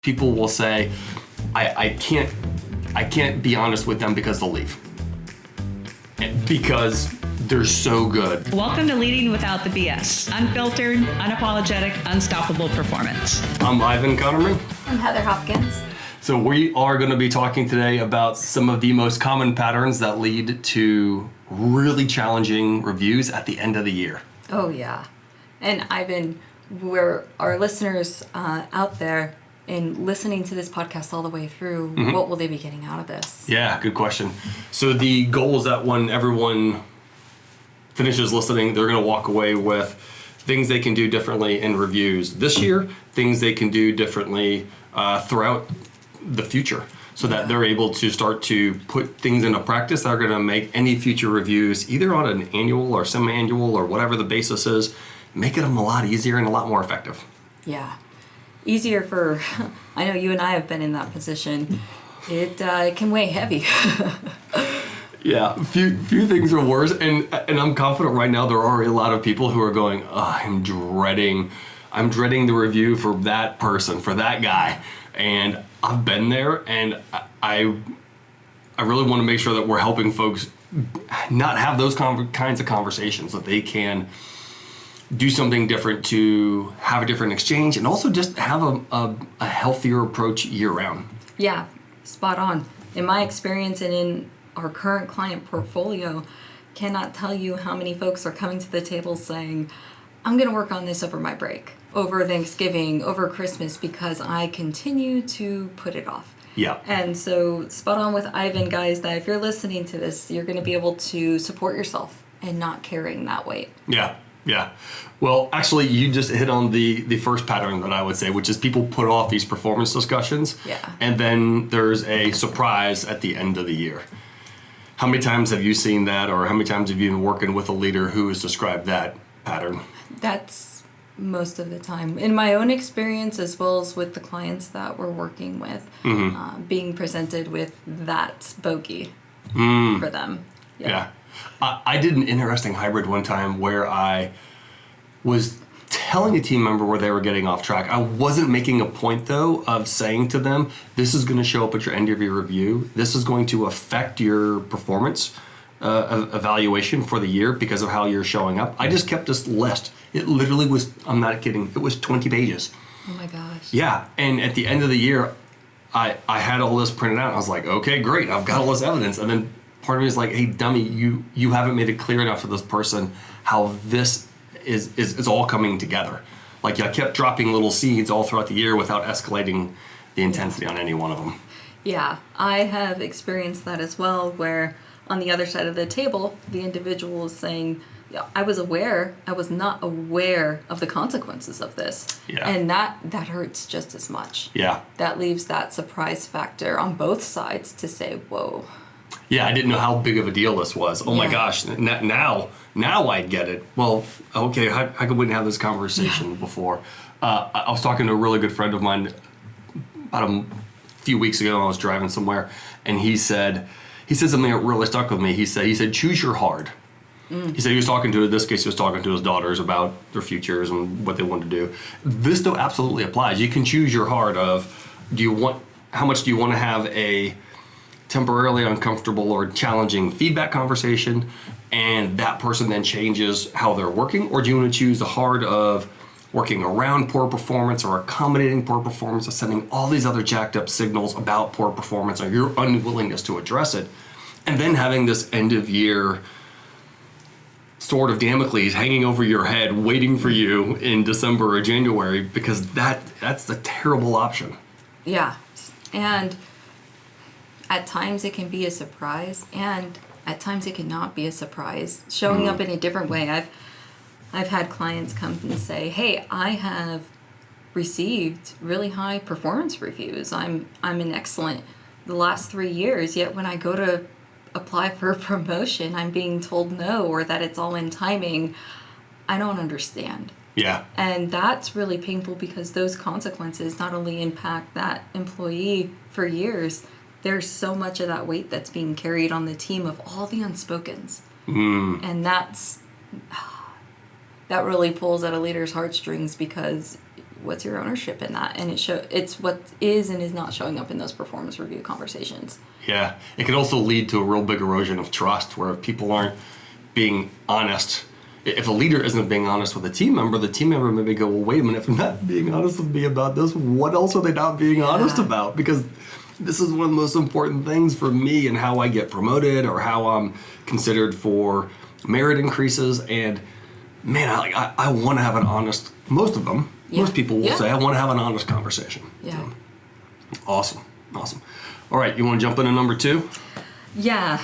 People will say, I can't be honest with them because they'll leave. Because they're so good. Welcome to Leading Without the BS. Unfiltered, unapologetic, unstoppable performance. I'm Ivan Connerman. I'm Heather Hopkins. So we are going to be talking today about some of the most common patterns that lead to really challenging reviews at the end of the year. Oh yeah. And Ivan, where our listeners out there and listening to this podcast all the way through, what will they be getting out of this? Yeah, good question. So the goal is that when everyone finishes listening, they're going to walk away with things they can do differently in reviews this year, things they can do differently throughout the future, so that they're able to start to put things into practice that are going to make any future reviews, either on an annual or semi-annual or whatever the basis is, make it a lot easier and a lot more effective. Yeah. Easier for, I know you and I have been in that position. It can weigh heavy. Yeah, few things are worse, and I'm confident right now there are a lot of people who are going, I'm dreading the review for that person, for that guy, and I've been there, and I really want to make sure that we're helping folks not have those kinds of conversations, that they can do something different to have a different exchange and also just have a healthier approach year round. Yeah, spot on. In my experience and in our current client portfolio, cannot tell you how many folks are coming to the table saying, I'm going to work on this over my break, over Thanksgiving, over Christmas, because I continue to put it off. Yeah. And so spot on with Ivan, guys, that if you're listening to this, you're going to be able to support yourself and not carrying that weight. Yeah. Yeah. Well, actually, you just hit on the first pattern that I would say, which is people put off these performance discussions. Yeah. And then there's a surprise at the end of the year. How many times have you seen that, or how many times have you been working with a leader who has described that pattern? That's most of the time. In my own experience, as well as with the clients that we're working with, being presented with that bogey for them. Yeah. I did an interesting hybrid one time where I was telling a team member where they were getting off track. I wasn't making a point, though, of saying to them, this is going to show up at your end of your review. This is going to affect your performance evaluation for the year because of how you're showing up. I just kept this list. It literally was, I'm not kidding, it was 20 pages. Oh my gosh. Yeah, and at the end of the year, I had all this printed out. I was like, okay, great, I've got all this evidence. And then part of me is like, hey, dummy, you haven't made it clear enough for this person how this is all coming together. Like, I kept dropping little seeds all throughout the year without escalating the intensity on any one of them. Yeah, I have experienced that as well, where on the other side of the table, the individual is saying, I was not aware of the consequences of this. Yeah. And that hurts just as much. Yeah. That leaves that surprise factor on both sides to say, whoa. Yeah, I didn't know how big of a deal this was. Oh my Yeah. gosh, now I get it. Well, okay, how come we didn't have this conversation before? I was talking to a really good friend of mine about a few weeks ago. I was driving somewhere, and he said something that really stuck with me. He said, choose your hard. He said he was talking to, in this case, he was talking to his daughters about their futures and what they want to do. This, though, absolutely applies. You can choose your hard of, how much do you want to have a temporarily uncomfortable or challenging feedback conversation, and that person then changes how they're working? Or do you want to choose the hard of working around poor performance or accommodating poor performance or sending all these other jacked up signals about poor performance or your unwillingness to address it, and then having this end of year sword of Damocles hanging over your head waiting for you in December or January, because that's the terrible option. Yeah. And at times it can be a surprise, and at times it cannot be a surprise, showing up in a different way. I've had clients come and say, hey, I have received really high performance reviews. I'm an excellent the last 3 years, yet when I go to apply for a promotion, I'm being told no, or that it's all in timing. I don't understand. Yeah. And that's really painful, because those consequences not only impact that employee for years, there's so much of that weight that's being carried on the team of all the unspokens. And that really pulls at a leader's heartstrings, because what's your ownership in that? And it's what is and is not showing up in those performance review conversations. Yeah, it can also lead to a real big erosion of trust, where if people aren't being honest, if a leader isn't being honest with a team member, the team member maybe go, well, wait a minute, if they're not being honest with me about this, what else are they not being honest about? Because this is one of the most important things for me and how I get promoted or how I'm considered for merit increases. And man, I want to have an honest, most of them, most people will say, I want to have an honest conversation. Yeah. So, awesome. All right, you want to jump into number 2? Yeah.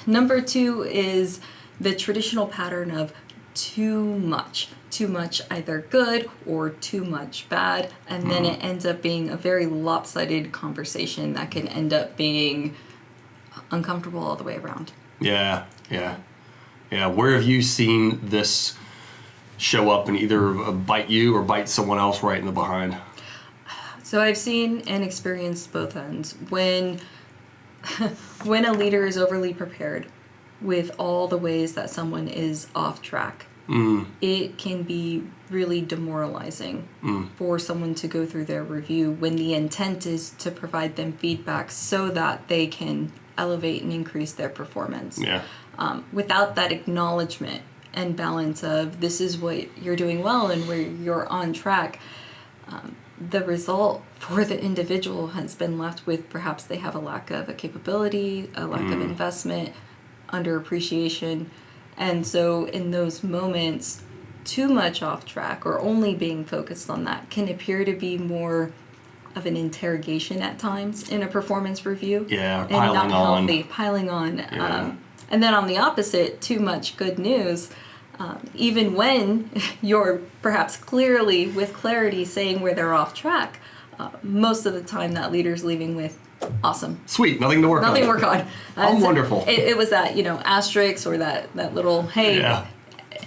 Number 2 is the traditional pattern of too much either good or too much bad, and then it ends up being a very lopsided conversation that can end up being uncomfortable all the way around. Yeah. Where have you seen this show up and either bite you or bite someone else right in the behind? So I've seen and experienced both ends. When a leader is overly prepared with all the ways that someone is off track, it can be really demoralizing for someone to go through their review when the intent is to provide them feedback so that they can elevate and increase their performance. Yeah. Without that acknowledgement and balance of this is what you're doing well and where you're on track, the result for the individual has been left with perhaps they have a lack of a capability, a lack of investment, underappreciation. And so in those moments, too much off track or only being focused on that can appear to be more of an interrogation at times in a performance review. Yeah, and not healthy, piling on. Yeah. And then on the opposite, too much good news. Even when you're perhaps clearly, with clarity, saying where they're off track, most of the time that leader's leaving with, awesome. Sweet, nothing to work on. Nothing to work on. I'm wonderful. It was that, asterisk or that little, hey,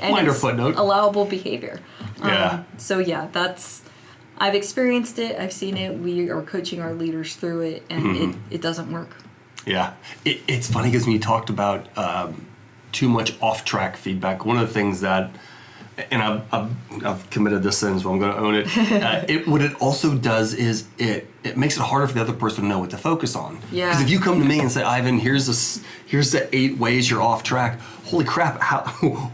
and minor it's footnote. allowable behavior. Yeah. So yeah, I've experienced it. I've seen it. We are coaching our leaders through it, and it doesn't work. Yeah. It's funny because when you talked about too much off-track feedback, one of the things that, and I've committed this sin, so I'm going to own it. What it also does is it makes it harder for the other person to know what to focus on. Yeah. Because if you come to me and say, Ivan, here's the 8 ways you're off track. Holy crap!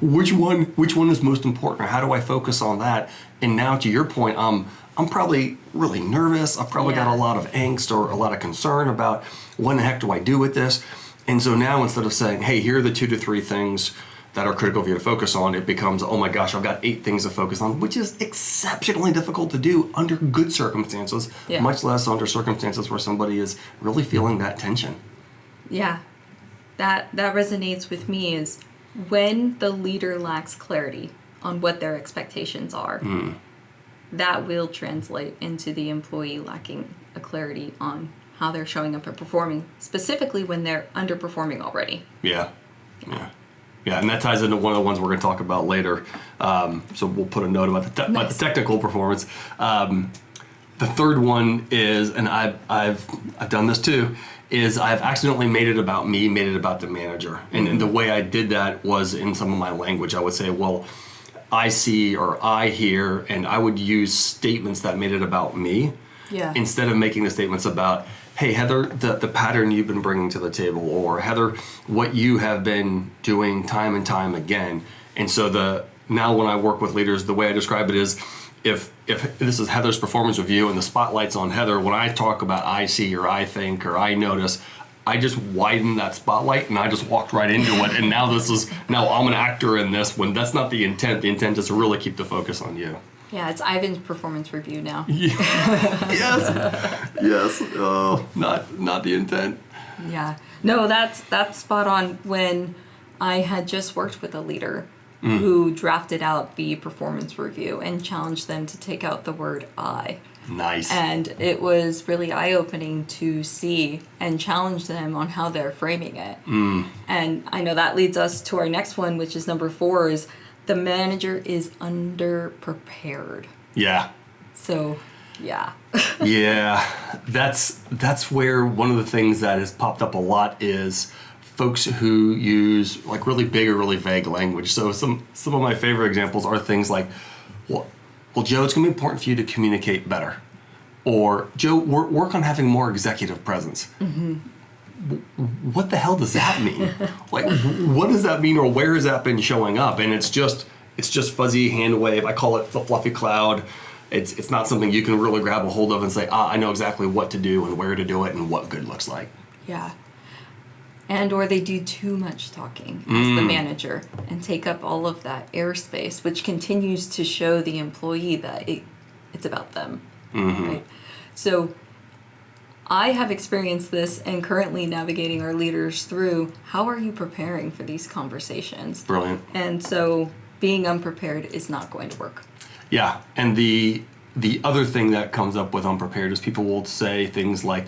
Which one is most important? Or how do I focus on that? And now, to your point, I'm probably really nervous. I've probably got a lot of angst or a lot of concern about what the heck do I do with this. And so now, instead of saying, hey, here are the 2 to 3 things that are critical for you to focus on, it becomes, oh my gosh, I've got 8 things to focus on, which is exceptionally difficult to do under good circumstances, much less under circumstances where somebody is really feeling that tension. Yeah, that resonates with me is when the leader lacks clarity on what their expectations are, that will translate into the employee lacking a clarity on how they're showing up and performing, specifically when they're underperforming already. Yeah, and that ties into one of the ones we're going to talk about later. So we'll put a note about the technical performance. The third one is, and I've done this too, is I've accidentally made it about me, made it about the manager. And the way I did that was in some of my language. I would say, well, I see or I hear, and I would use statements that made it about me instead of making the statements about, hey, Heather, the pattern you've been bringing to the table, or Heather, what you have been doing time and time again. And so now when I work with leaders, the way I describe it is, if this is Heather's performance review and the spotlight's on Heather, when I talk about I see or I think or I notice, I just widen that spotlight and I just walked right into it. And now I'm an actor in this when that's not the intent. The intent is to really keep the focus on you. Yeah, it's Ivan's performance review now. Yes. Oh, not the intent. Yeah. No, that's spot on. When I had just worked with a leader who drafted out the performance review and challenged them to take out the word I. Nice. And it was really eye-opening to see and challenge them on how they're framing it. And I know that leads us to our next one, which is number 4, is the manager is underprepared. Yeah. So, yeah. Yeah, that's where one of the things that has popped up a lot is folks who use like really big or really vague language. So some of my favorite examples are things like, well, well, Joe, it's going to be important for you to communicate better. Or, Joe, work on having more executive presence. Mm-hmm. What the hell does that mean? Like, what does that mean, or where has that been showing up? And it's just fuzzy hand wave. I call it the fluffy cloud. It's not something you can really grab a hold of and say, I know exactly what to do and where to do it and what good looks like. Yeah. And or they do too much talking as the manager and take up all of that airspace, which continues to show the employee that it's about them. Mm-hmm. Right? So I have experienced this and currently navigating our leaders through how are you preparing for these conversations? Brilliant. And so being unprepared is not going to work. Yeah, and the other thing that comes up with unprepared is people will say things like,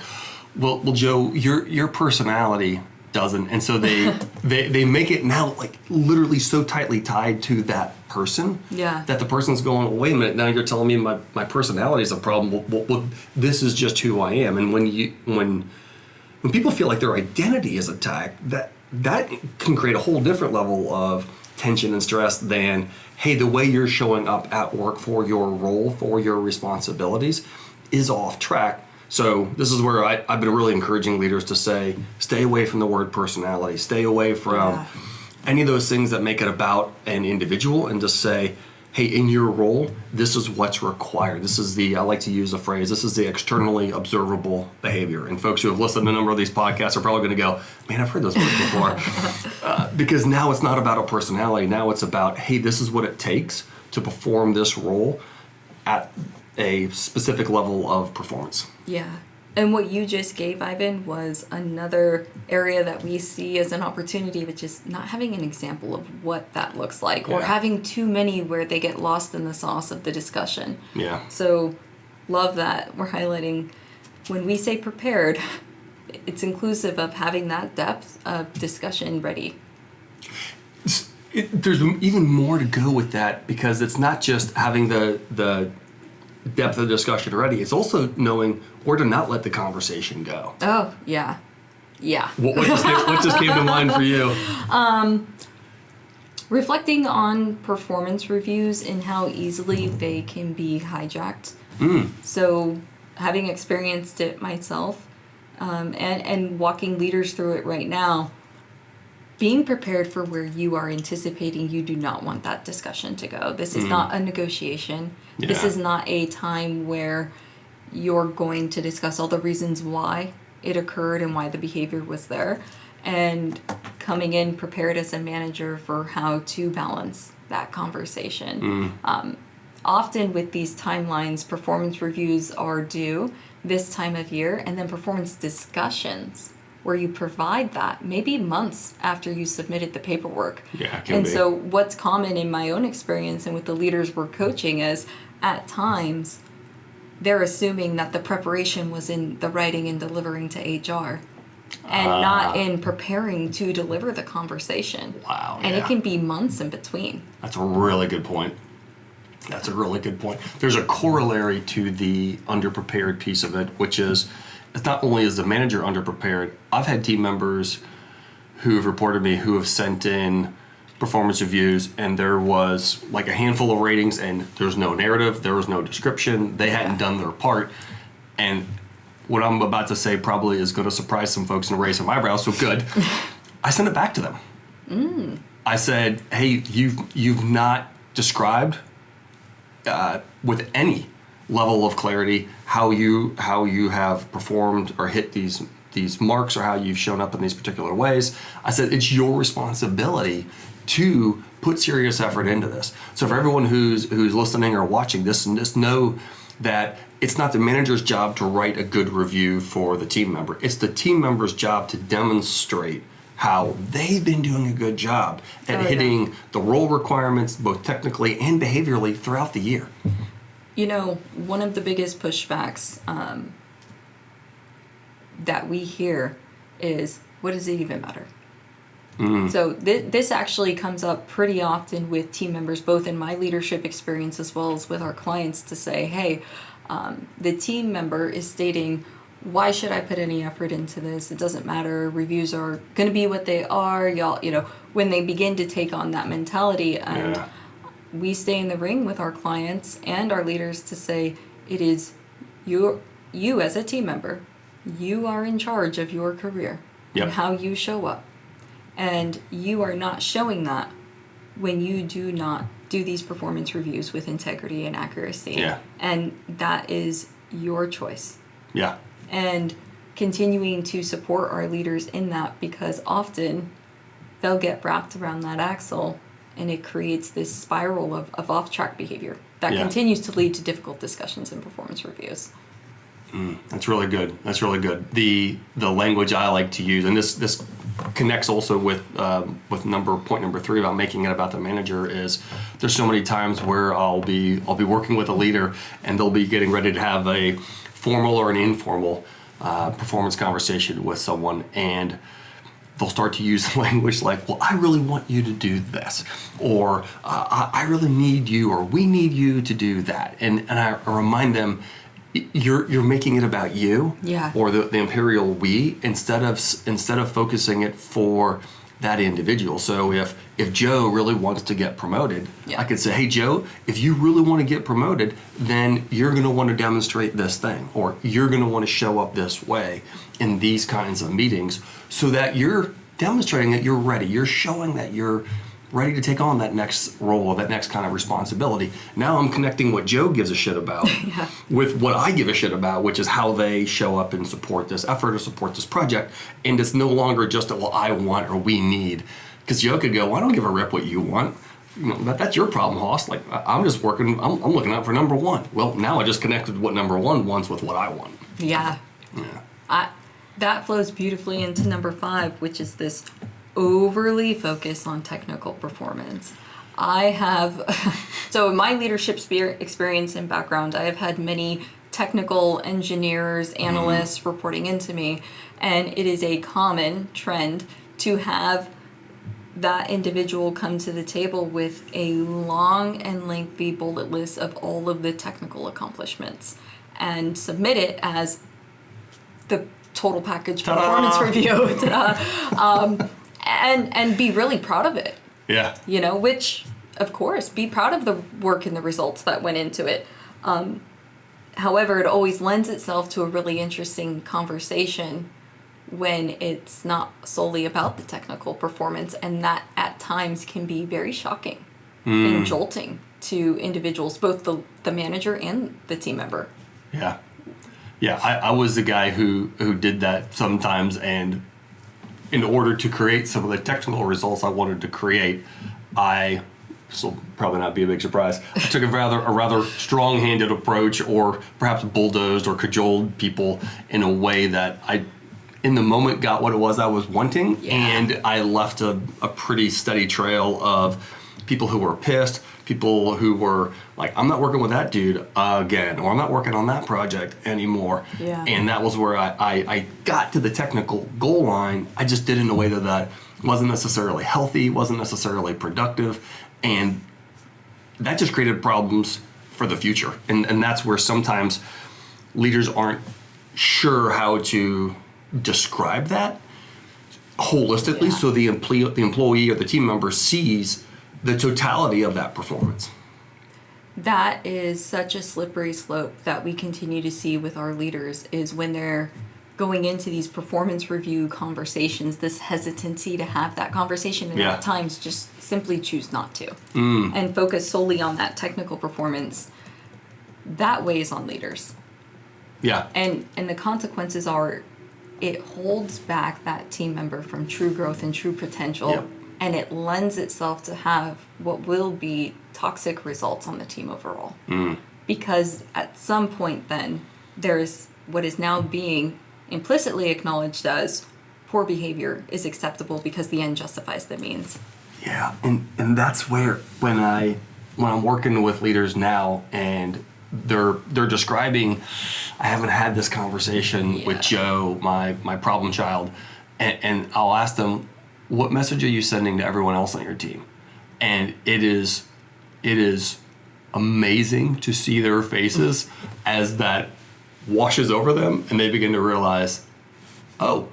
well, Joe, your personality doesn't, and so they make it now like literally so tightly tied to that person that the person's going, well, wait a minute, now you're telling me my personality is a problem. Well, this is just who I am. And when people feel like their identity is attacked, that can create a whole different level of tension and stress than, hey, the way you're showing up at work for your role, for your responsibilities is off track. So this is where I've been really encouraging leaders to say, stay away from the word personality, stay away from any of those things that make it about an individual, and just say, hey, in your role, this is what's required. This is I like to use a phrase, this is the externally observable behavior. And folks who have listened to a number of these podcasts are probably going to go, man, I've heard those words before. Because now it's not about a personality. Now it's about, hey, this is what it takes to perform this role at a specific level of performance. Yeah. And what you just gave, Ivan, was another area that we see as an opportunity, which is not having an example of what that looks like, or having too many where they get lost in the sauce of the discussion. Yeah. So love that we're highlighting when we say prepared, it's inclusive of having that depth of discussion ready. There's even more to go with that, because it's not just having the depth of discussion ready. It's also knowing where to not let the conversation go. Oh, yeah. Yeah. What just came to mind for you? Reflecting on performance reviews and how easily they can be hijacked. So having experienced it myself, and walking leaders through it right now, being prepared for where you are anticipating you do not want that discussion to go. This is not a negotiation. Yeah. This is not a time where you're going to discuss all the reasons why it occurred and why the behavior was there, and coming in prepared as a manager for how to balance that conversation. Often with these timelines, performance reviews are due this time of year, and then performance discussions where you provide that maybe months after you submitted the paperwork. Yeah, it can and be. So what's common in my own experience and with the leaders we're coaching is at times they're assuming that the preparation was in the writing and delivering to HR and not in preparing to deliver the conversation. Wow. And it can be months in between. That's a really good point. That's a really good point. There's a corollary to the underprepared piece of it, which is, it's not only is the manager underprepared, I've had team members who've reported me who have sent in performance reviews and there was like a handful of ratings and there's no narrative, there was no description, they hadn't done their part. And what I'm about to say probably is going to surprise some folks and raise some eyebrows, so good. I sent it back to them. I said, hey, you've not described with any level of clarity how you have performed or hit these marks, or how you've shown up in these particular ways. I said it's your responsibility to put serious effort into this. So for everyone who's listening or watching this, and just know that it's not the manager's job to write a good review for the team member. It's the team member's job to demonstrate how they've been doing a good job at hitting the role requirements, both technically and behaviorally, throughout the year. You know, one of the biggest pushbacks that we hear is, what does it even matter? So this actually comes up pretty often with team members, both in my leadership experience as well as with our clients, to say, hey, the team member is stating, why should I put any effort into this? It doesn't matter. Reviews are going to be what they are. Y'all, when they begin to take on that mentality, and we stay in the ring with our clients and our leaders to say it is you as a team member, you are in charge of your career Yep. and how you show up. And you are not showing that when you do not do these performance reviews with integrity and accuracy. Yeah. And that is your choice. Yeah. And continuing to support our leaders in that, because often they'll get wrapped around that axle and it creates this spiral of off-track behavior that Yeah. continues to lead to difficult discussions and performance reviews. That's really good. That's really good. The language I like to use, and this connects also with point number 3 about making it about the manager, is there's so many times where I'll be working with a leader and they'll be getting ready to have a formal or an informal performance conversation with someone, and they'll start to use language like, well, I really want you to do this, or I really need you, or we need you to do that. And I remind them, you're making it about you, Yeah. or the imperial we, instead of focusing it for that individual. So if Joe really wants to get promoted, Yeah. I could say, hey Joe, if you really want to get promoted, then you're going to want to demonstrate this thing, or you're going to want to show up this way in these kinds of meetings, so that you're demonstrating that you're ready. You're showing that you're ready to take on that next role or that next kind of responsibility. Now I'm connecting what Joe gives a shit about Yeah. with what I give a shit about, which is how they show up and support this effort or support this project. And it's no longer just a, well, I want or we need. Because Joe could go, well, I don't give a rip what you want. You know, that's your problem, Hoss. Like, I'm just working, I'm looking out for number one. Well, now I just connected what number one wants with what I want. Yeah. Yeah. That flows beautifully into number 5, which is this overly focus on technical performance. I have, so in my leadership experience and background, I have had many technical engineers, analysts reporting into me, and it is a common trend to have that individual come to the table with a long and lengthy bullet list of all of the technical accomplishments and submit it as the total package performance review. And be really proud of it. Yeah. You know, which, of course, be proud of the work and the results that went into it. However, it always lends itself to a really interesting conversation when it's not solely about the technical performance, and that at times can be very shocking and jolting to individuals, both the manager and the team member. Yeah. Yeah, I was the guy who did that sometimes, and in order to create some of the technical results I wanted to create, this will probably not be a big surprise, I took a rather strong-handed approach, or perhaps bulldozed or cajoled people in a way that I, in the moment, got what it was I was wanting, and I left a pretty steady trail of people who were pissed, people who were like, I'm not working with that dude again, or I'm not working on that project anymore. Yeah. And that was where I got to the technical goal line. I just did it in a way that wasn't necessarily healthy, wasn't necessarily productive, and that just created problems for the future. And that's where sometimes leaders aren't sure how to describe that holistically, so the employee or the team member sees the totality of that performance. That is such a slippery slope that we continue to see with our leaders, is when they're going into these performance review conversations, this hesitancy to have that conversation, and at times just simply choose not to and focus solely on that technical performance. That weighs on leaders. Yeah. And the consequences are, it holds back that team member from true growth and true potential. Yep. And it lends itself to have what will be toxic results on the team overall. Because at some point then, there's what is now being implicitly acknowledged as poor behavior is acceptable because the end justifies the means. Yeah, and that's where when I'm working with leaders now and they're describing, I haven't had this conversation with Joe, my problem child, and I'll ask them, what message are you sending to everyone else on your team? And it is amazing to see their faces as that washes over them and they begin to realize, oh,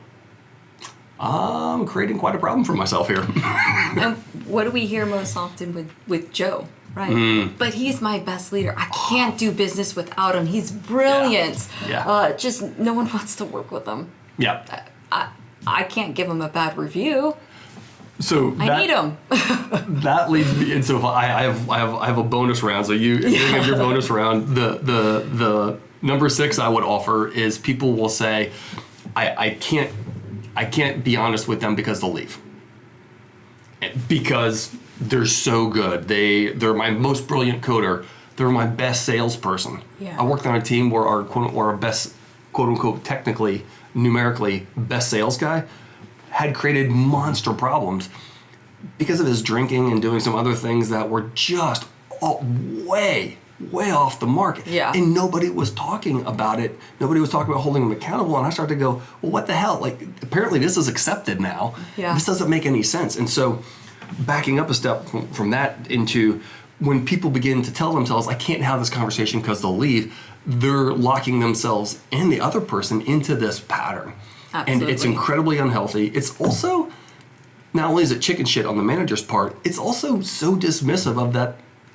I'm creating quite a problem for myself here. And what do we hear most often with Joe? right? But he's my best leader. I can't do business without him. He's brilliant. Yeah. Just no one wants to work with him. Yeah. I can't give him a bad review. So I need him. That leads me, and so I have a bonus round. So you have your bonus round. The number 6 I would offer is people will say, I can't be honest with them because they'll leave. Because they're so good. They're my most brilliant coder. They're my best salesperson. Yeah. I worked on a team where our best, quote unquote, technically, numerically best sales guy had created monster problems because of his drinking and doing some other things that were just way off the mark. Yeah. And nobody was talking about it. Nobody was talking about holding him accountable. And I started to go, well, what the hell? Like, apparently this is accepted now. Yeah. This doesn't make any sense. And so backing up a step from that into when people begin to tell themselves, I can't have this conversation because they'll leave, they're locking themselves and the other person into this pattern. Absolutely. And it's incredibly unhealthy. It's also, not only is it chicken shit on the manager's part, it's also so dismissive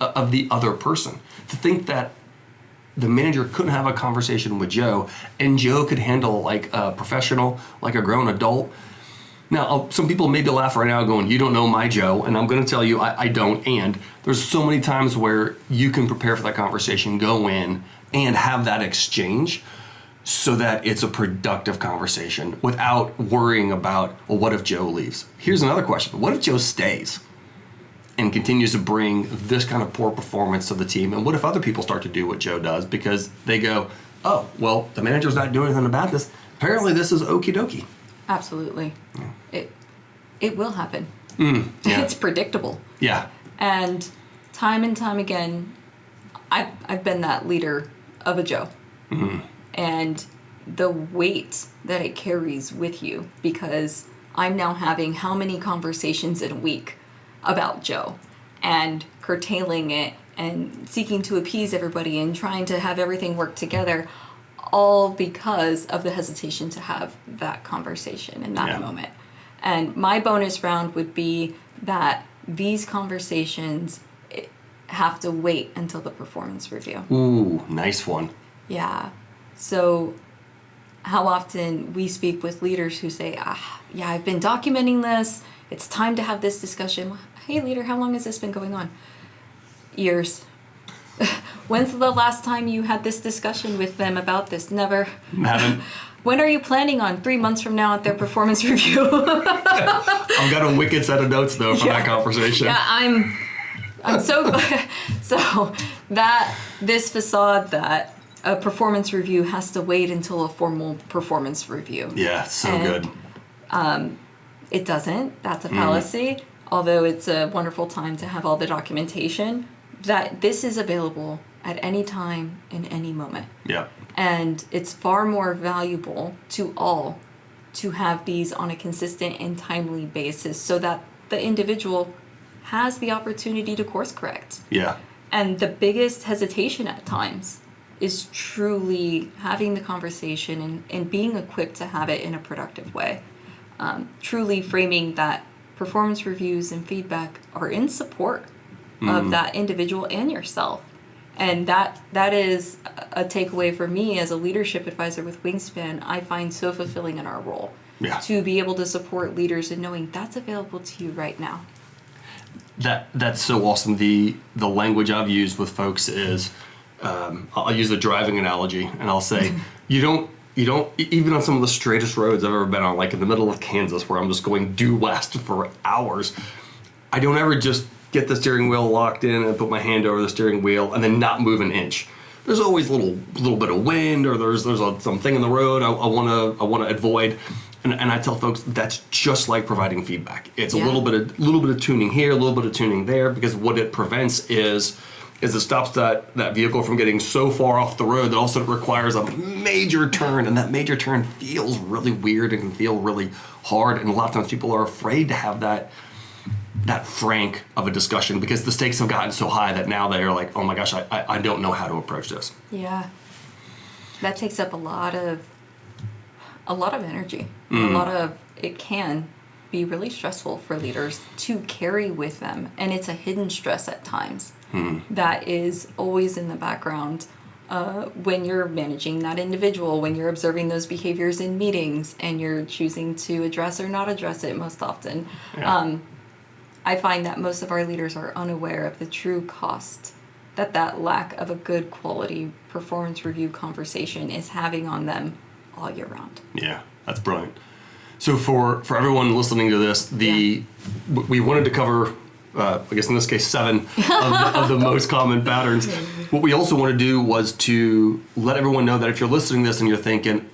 of the other person. To think that the manager couldn't have a conversation with Joe and Joe could handle like a professional, like a grown adult. Now, some people maybe laugh right now going, you don't know my Joe, and I'm going to tell you I don't. And there's so many times where you can prepare for that conversation, go in and have that exchange so that it's a productive conversation without worrying about, well, what if Joe leaves? Here's another question. What if Joe stays and continues to bring this kind of poor performance to the team? And what if other people start to do what Joe does because they go, oh, well, the manager's not doing anything about this. Apparently this is okie dokie. Absolutely. Yeah. It will happen. Yeah. It's predictable. Yeah. And time again, I've been that leader of a Joe. Mm-hmm. And the weight that it carries with you, because I'm now having how many conversations in a week about Joe and curtailing it and seeking to appease everybody and trying to have everything work together, all because of the hesitation to have that conversation in that moment. And my bonus round would be that these conversations have to wait until the performance review. Ooh, nice one. Yeah. So how often we speak with leaders who say, yeah, I've been documenting this. It's time to have this discussion. Hey, leader, how long has this been going on? Years. When's the last time you had this discussion with them about this? Never. Haven't. When are you planning on 3 months from now at their performance review? I've got a wicked set of notes, though, for that conversation. Yeah, I'm so glad. So that this facade that a performance review has to wait until a formal performance review. Yeah, so good. It doesn't. That's a fallacy. Although it's a wonderful time to have all the documentation, that this is available at any time in any moment. Yeah. And it's far more valuable to all to have these on a consistent and timely basis so that the individual has the opportunity to course correct. Yeah. And the biggest hesitation at times is truly having the conversation and being equipped to have it in a productive way. Truly framing that performance reviews and feedback are in support of that individual and yourself. And that is a takeaway for me as a leadership advisor with Wingspan. I find so fulfilling in our role. Yeah. To be able to support leaders and knowing that's available to you right now. That's so awesome. The language I've used with folks is, I'll use the driving analogy, and I'll say, you don't even on some of the straightest roads I've ever been on, like in the middle of Kansas, where I'm just going due west for hours, I don't ever just get the steering wheel locked in and put my hand over the steering wheel and then not move an inch. There's always a little bit of wind, or there's something in the road I want to avoid. And I tell folks that's just like providing feedback. It's a little bit of tuning here, a little bit of tuning there, because what it prevents is it stops that vehicle from getting so far off the road that also requires a major turn, and that major turn feels really weird and can feel really hard. And a lot of times people are afraid to have that frank of a discussion because the stakes have gotten so high that now they're like, oh my gosh, I don't know how to approach this. Yeah, that takes up a lot of energy. A lot of it can be really stressful for leaders to carry with them. And it's a hidden stress at times that is always in the background when you're managing that individual, when you're observing those behaviors in meetings and you're choosing to address or not address it most often. Yeah. I find that most of our leaders are unaware of the true cost that lack of a good quality performance review conversation is having on them all year round. Yeah, that's brilliant. So for everyone listening to this, we wanted to cover, I guess in this case, 7 of the most common patterns. What we also want to do was to let everyone know that if you're listening to this and you're thinking,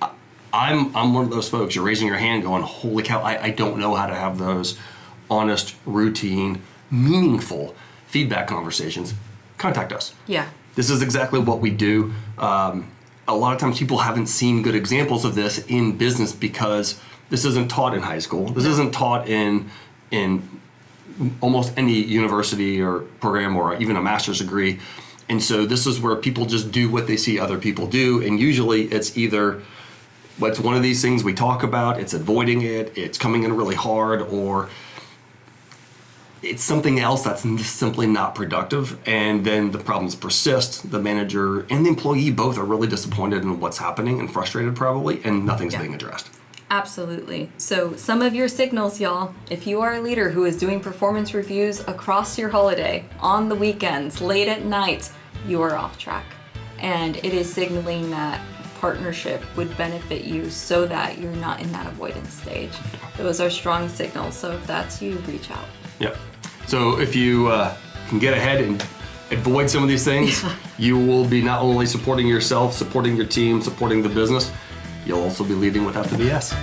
I'm one of those folks, you're raising your hand going, holy cow, I don't know how to have those honest, routine, meaningful feedback conversations, contact us. Yeah. This is exactly what we do. A lot of times people haven't seen good examples of this in business because this isn't taught in high school. This isn't taught in almost any university or program or even a master's degree. And so this is where people just do what they see other people do. And usually it's either what's one of these things we talk about, it's avoiding it, it's coming in really hard, or it's something else that's simply not productive, and then the problems persist. The manager and the employee both are really disappointed in what's happening and frustrated probably, and nothing's being addressed. Absolutely. So some of your signals, y'all, if you are a leader who is doing performance reviews across your holiday, on the weekends, late at night, you are off track. And it is signaling that partnership would benefit you so that you're not in that avoidance stage. Those are strong signals. So if that's you, reach out. Yep. So if you can get ahead and avoid some of these things, you will be not only supporting yourself, supporting your team, supporting the business, you'll also be leading without the BS.